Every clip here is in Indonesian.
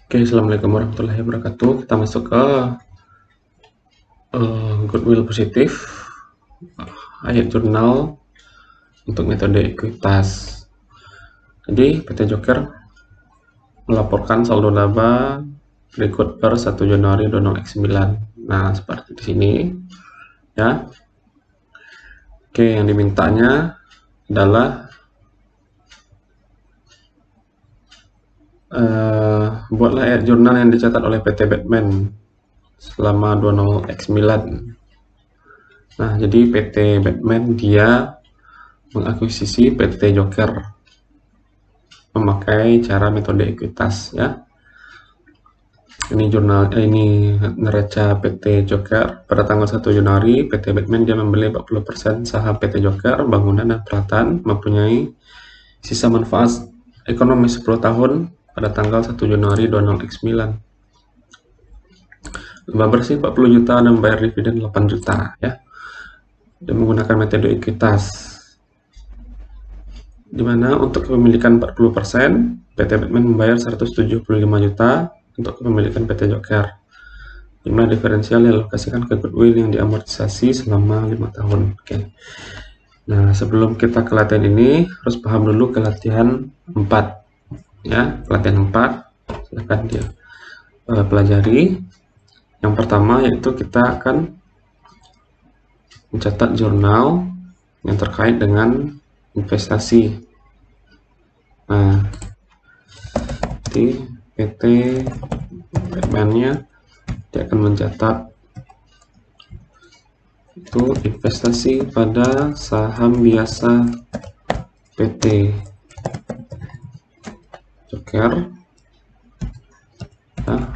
Oke, Assalamualaikum warahmatullahi wabarakatuh. Kita masuk ke goodwill positif, ayat jurnal untuk metode ekuitas. Jadi, PT Joker melaporkan saldo laba berikut per 1 Januari 2009. Nah, seperti di sini ya. Oke, yang dimintanya adalah buatlah ayat jurnal yang dicatat oleh PT Batman selama 20x9. Nah, jadi PT Batman dia mengakuisisi PT Joker memakai cara metode ekuitas ya. Ini neraca PT Joker pada tanggal 1 Januari. PT Batman dia membeli 40% saham PT Joker Bangunan dan Peralatan, mempunyai sisa manfaat ekonomi 10 tahun pada tanggal 1 Januari 2009. Laba bersih 40 juta dan membayar dividen 8 juta ya. Dan menggunakan metode ekuitas, dimana untuk kepemilikan 40% PT Batman membayar 175 juta untuk kepemilikan PT Joker. Jumlah diferensial dialokasikan ke goodwill yang diamortisasi selama 5 tahun. Oke. Nah, sebelum kita ke latihan ini, harus paham dulu ke latihan 4 ya. Latihan 4 silahkan dia pelajari. Yang pertama yaitu kita akan mencatat jurnal yang terkait dengan investasi. Nah, di PT Batman-nya dia akan mencatat itu investasi pada saham biasa PT Joker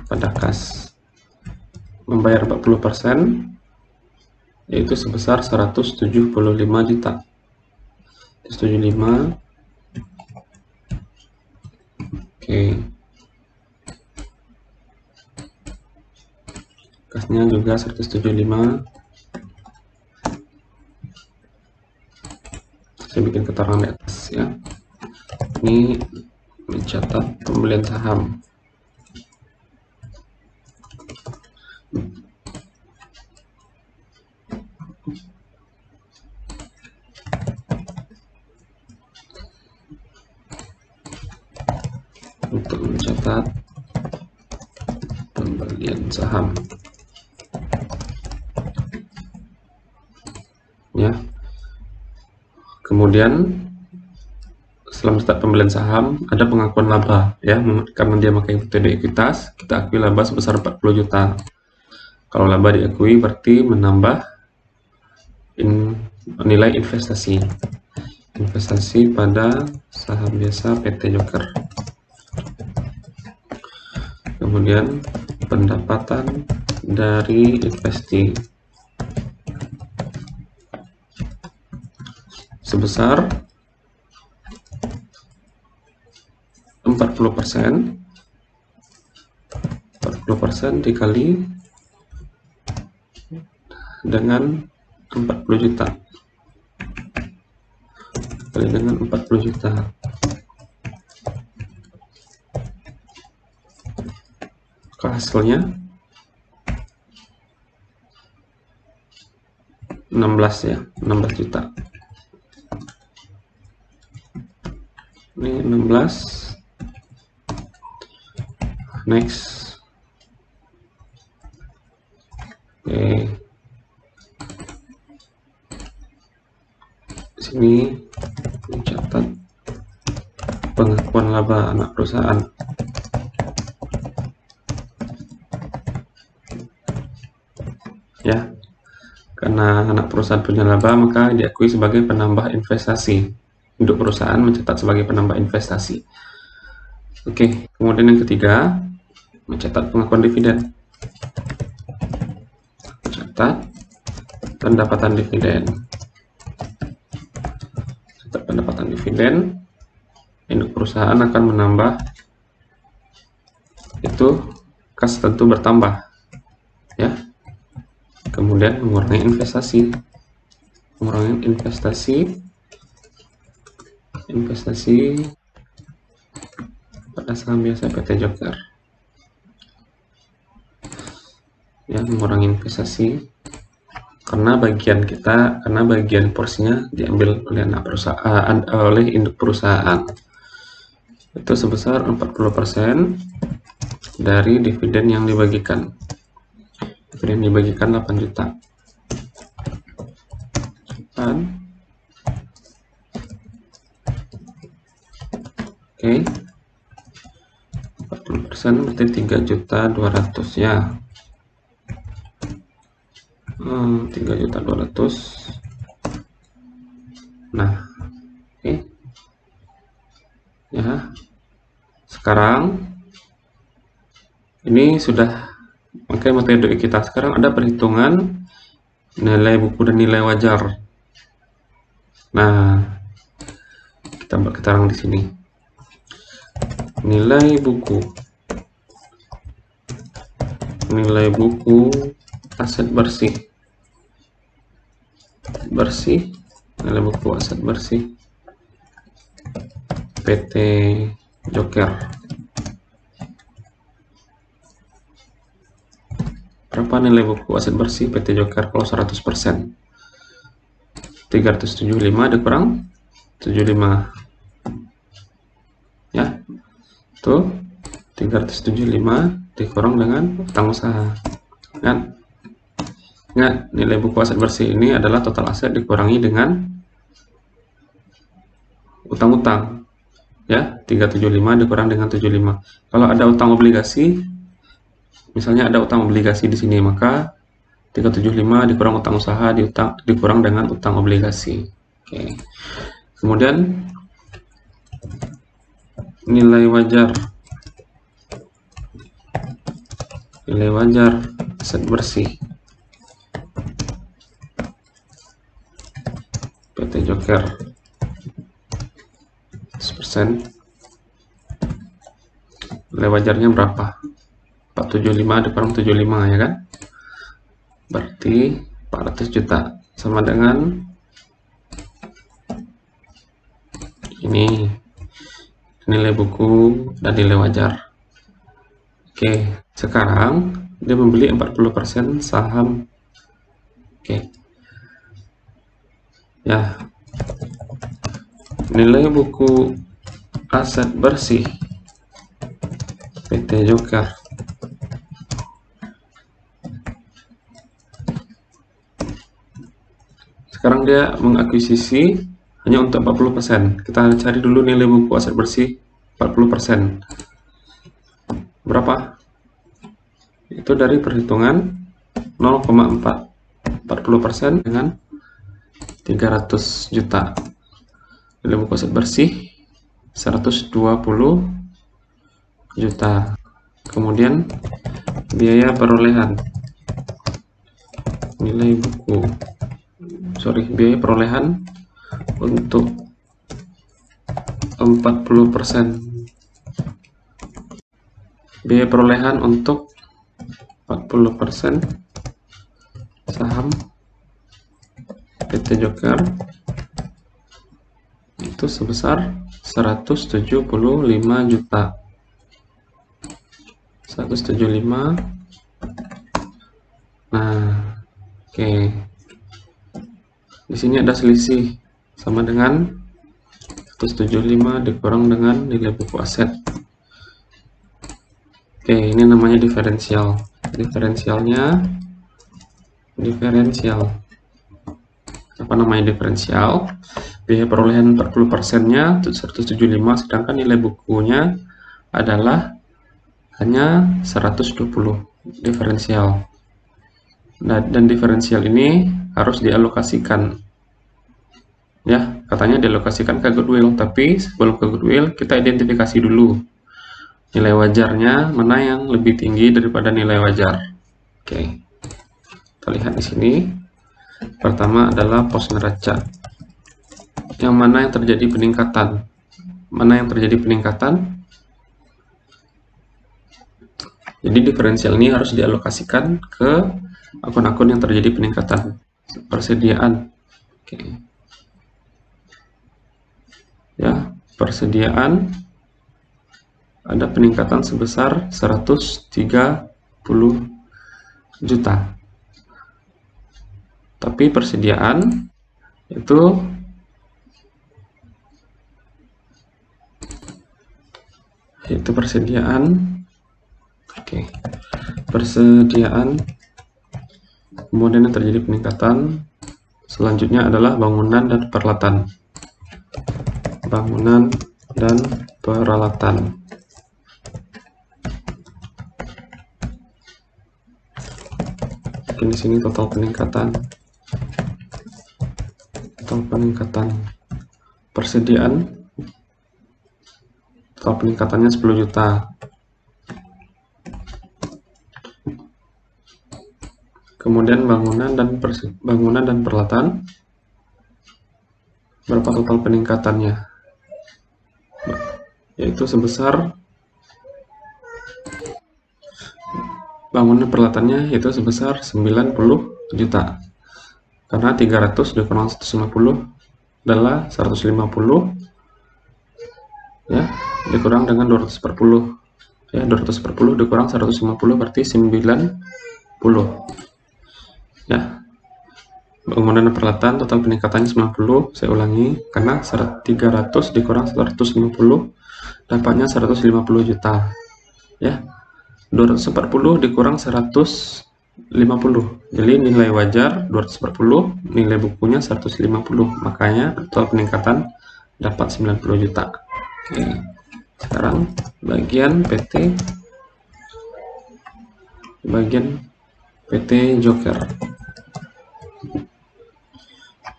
pada kas, membayar 40% yaitu sebesar 175 juta. 175. Oke. Kasnya juga 175. Saya bikin keterangan di atas ya. Ini mencatat pembelian saham. Untuk mencatat pembelian saham ya. Kemudian setelah mencatat pembelian saham ada pengakuan laba ya, karena dia pakai metode ekuitas, kita akui laba sebesar 40 juta. Kalau laba diakui berarti menambah nilai investasi pada saham biasa PT Joker. Kemudian pendapatan dari investasi sebesar 40%. 40% dikali dengan 40 juta. Kali dengan 40 juta. Maka hasilnya 16 ya, 16 juta. Ini 16. Next. Oke. Sini mencatat pengakuan laba anak perusahaan. Ya. Karena anak perusahaan punya laba, maka diakui sebagai penambah investasi. Untuk perusahaan mencatat sebagai penambah investasi. Oke, kemudian yang ketiga, mencatat pengakuan dividen. Mencatat pendapatan dividen. Mencatat pendapatan dividen, induk perusahaan akan menambah, itu kas tentu bertambah, ya. Kemudian mengurangi investasi. Investasi pada saham biasa PT Joker. ya, mengurangi investasi karena bagian porsinya diambil oleh anak perusahaan, oleh induk perusahaan. Itu sebesar 40% dari dividen yang dibagikan. Dividen dibagikan 8 juta. Oke. 40% berarti 3.200.000 ya. 3.200.000. Nah, oke. Ya. Sekarang ini sudah pakai metode kita. Sekarang ada perhitungan nilai buku dan nilai wajar. Nah, kita buat keterangan di sini. Nilai buku aset bersih, nilai buku aset bersih PT Joker. Berapa nilai buku aset bersih PT Joker kalau 100%? 375 dikurang 75 ya, tuh 375 dikurang dengan utang usaha kan. Ingat, nilai buku aset bersih ini adalah total aset dikurangi dengan utang-utang ya. 375 dikurang dengan 75. Kalau ada utang obligasi, misalnya ada utang obligasi di sini, maka 375 dikurang utang usaha dikurang dengan utang obligasi. Oke. Kemudian nilai wajar aset bersih PT Joker 100%. Nilai wajarnya berapa? 475 dikurang 75 ya kan? Berarti 400 juta sama dengan ini nilai buku dan nilai wajar. Oke, sekarang dia membeli 40% saham. Oke. Ya. Nilai buku aset bersih PT Joker sekarang dia mengakuisisi hanya untuk 40%. Kita cari dulu nilai buku aset bersih 40%. Berapa? Itu dari perhitungan 0,4. 40% dengan 300 juta. Nilai buku aset bersih 120 juta. Kemudian biaya perolehan. Biaya perolehan untuk 40%. Biaya perolehan untuk 40% saham PT Joker itu sebesar 175 juta. 175. Nah, oke. Di sini ada selisih sama dengan 175 dikurang dengan nilai buku aset. Oke, ini namanya diferensial. Apa namanya diferensial? Biaya perolehan 40%-nya 175, sedangkan nilai bukunya adalah hanya 120. Diferensial. Nah, dan diferensial ini harus dialokasikan. Ya, katanya dialokasikan ke goodwill, tapi sebelum ke goodwill kita identifikasi dulu nilai wajarnya mana yang lebih tinggi daripada nilai wajar. Oke. Kita lihat di sini. Pertama adalah pos neraca. Yang mana yang terjadi peningkatan? Jadi diferensial ini harus dialokasikan ke akun-akun yang terjadi peningkatan. Persediaan. Oke. Ya, persediaan ada peningkatan sebesar 130 juta. Tapi persediaan itu persediaan. Oke. Persediaan, kemudian yang terjadi peningkatan selanjutnya adalah bangunan dan peralatan. Bangunan dan peralatan. Mungkin di sini total peningkatan. Persediaan, total peningkatannya 10 juta. Kemudian bangunan dan peralatan, berapa total peningkatannya? Yaitu sebesar bangunan peralatannya yaitu sebesar 90 juta. Karena 300 dikurang 150 adalah 150 ya, dikurang dengan 200 per 10. Ya, 200 per 10 dikurang 150 berarti 90. Ya, bangunan dan peralatan total peningkatannya 90. Saya ulangi, karena 300 dikurang 150 dapatnya 150 juta. Ya, 240 dikurang 150. Jadi nilai wajar 240, nilai bukunya 150. Makanya total peningkatan dapat 90 juta. Oke. Sekarang bagian PT Joker.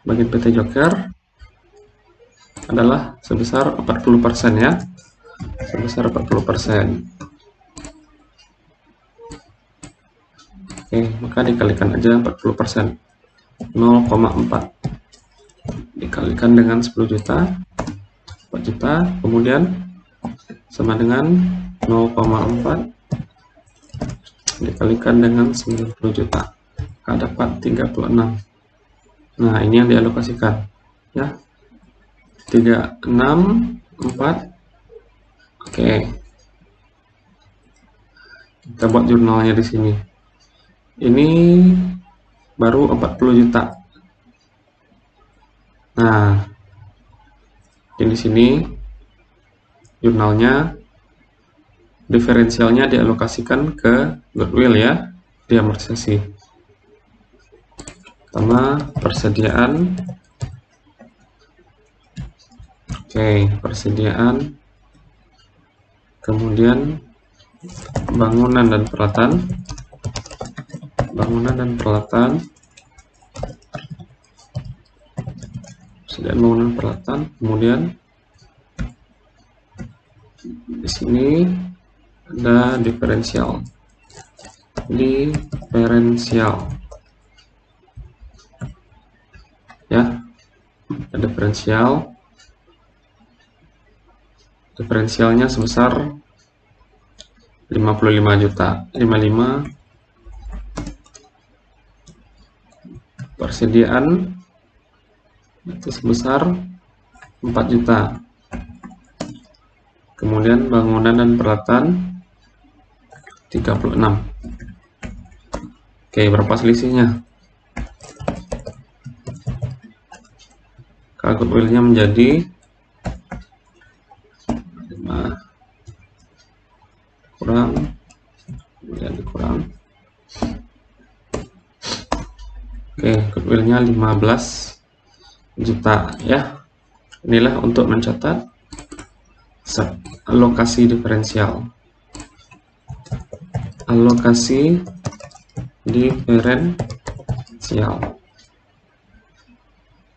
Bagian PT Joker adalah sebesar 40% ya. Sebesar 40%. Oke, maka dikalikan aja 40%. 0,4 dikalikan dengan 10 juta, 4 juta, kemudian sama dengan 0,4 dikalikan dengan 90 juta, maka dapat 36. Nah, ini yang dialokasikan ya. 364. Oke. Kita buat jurnalnya di sini. Ini baru 40 juta. Nah, di sini jurnalnya diferensialnya dialokasikan ke goodwill ya, diamortisasi. Pertama, persediaan. Oke, persediaan. Kemudian bangunan dan peralatan. Persediaan bangunan peralatan. Kemudian di sini ada diferensial. Ya, ada diferensialnya sebesar 55 juta. 55. Persediaan itu sebesar 4 juta. Kemudian bangunan dan peralatan 36. Oke, berapa selisihnya? Goodwill-nya menjadi 5 kurang, kemudian dikurang. Oke, goodwill-nya 15 juta ya. Inilah untuk mencatat alokasi diferensial. Alokasi diferensial.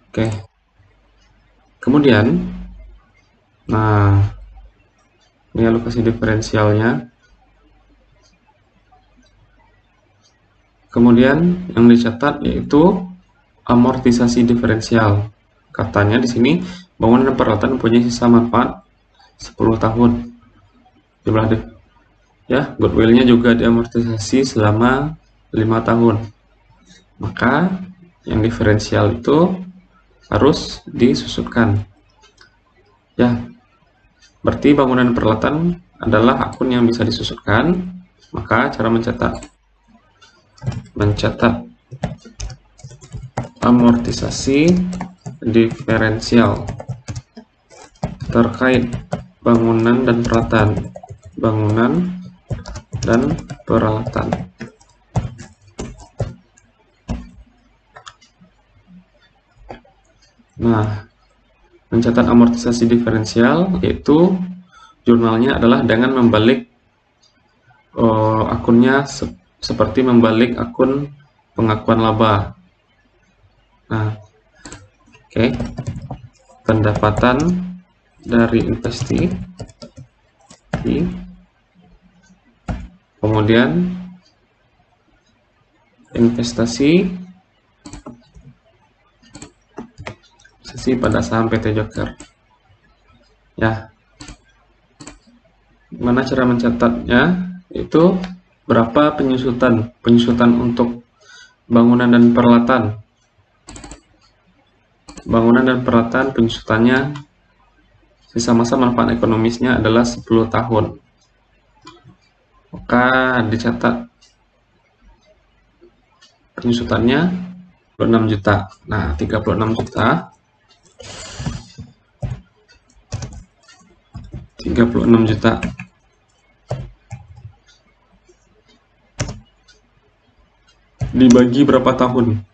Oke. Kemudian, nah, ini alokasi diferensialnya. Kemudian yang dicatat yaitu amortisasi diferensial. Katanya di sini bangunan dan peralatan mempunyai sisa manfaat 10 tahun. Jumlah ya, goodwill-nya juga diamortisasi selama 5 tahun. Maka yang diferensial itu harus disusutkan. Ya, berarti bangunan dan peralatan adalah akun yang bisa disusutkan. Maka cara mencatat mencatat amortisasi diferensial terkait bangunan dan peralatan. Nah, mencatat amortisasi diferensial yaitu jurnalnya adalah dengan membalik akunnya seperti membalik akun pengakuan laba. Nah, oke. Pendapatan dari kemudian investasi pada saham PT Joker. Ya, gimana cara mencatatnya? Itu berapa penyusutan untuk bangunan dan peralatan. Bangunan dan peralatan penyusutannya sisa masa manfaat ekonomisnya adalah 10 tahun. Maka dicatat penyusutannya 26 juta. Nah, 36 juta 36 juta dibagi berapa tahun?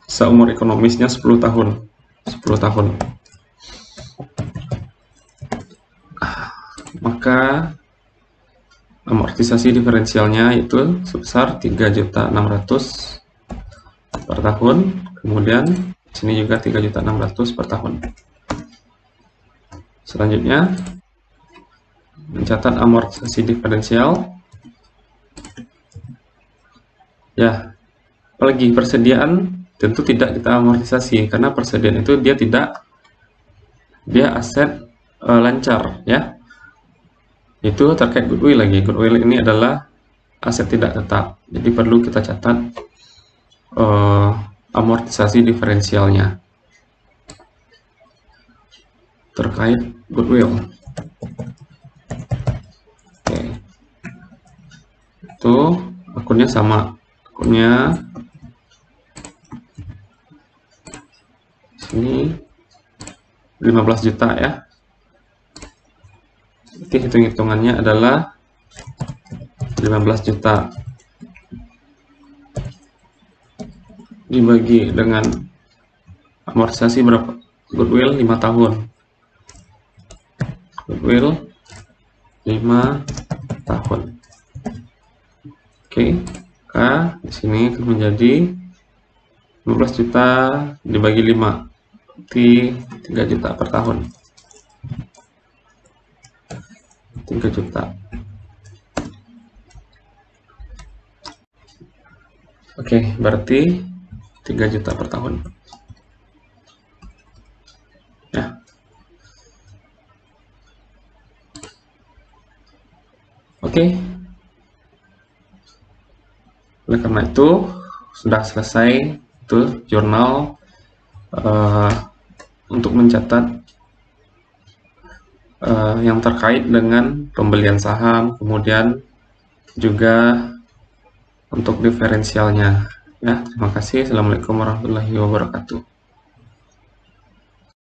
Seumur ekonomisnya 10 tahun. 10 tahun. Maka amortisasi diferensialnya itu sebesar 3.600.000 per tahun. Kemudian sini juga 3.600.000 per tahun. Selanjutnya mencatat amortisasi diferensial. Ya, apalagi persediaan tentu tidak kita amortisasi karena persediaan itu dia aset lancar, ya. Itu terkait goodwill lagi. Goodwill ini adalah aset tidak tetap, jadi perlu kita catat amortisasi diferensialnya terkait goodwill. Oke, itu akunnya sama, akunnya sini 15 juta ya. Oke, hitung-hitungannya adalah 15 juta dibagi dengan amortisasi berapa? Goodwill 5 tahun. Goodwill 5 tahun. Oke, K di sini akan menjadi 15 juta dibagi 5, berarti 3 juta per tahun. 3 juta. Oke, berarti 3 juta per tahun. Ya. Oke. Oleh karena itu, sudah selesai itu jurnal untuk mencatat yang terkait dengan pembelian saham, kemudian juga untuk diferensialnya. Ya, terima kasih. Assalamualaikum warahmatullahi wabarakatuh.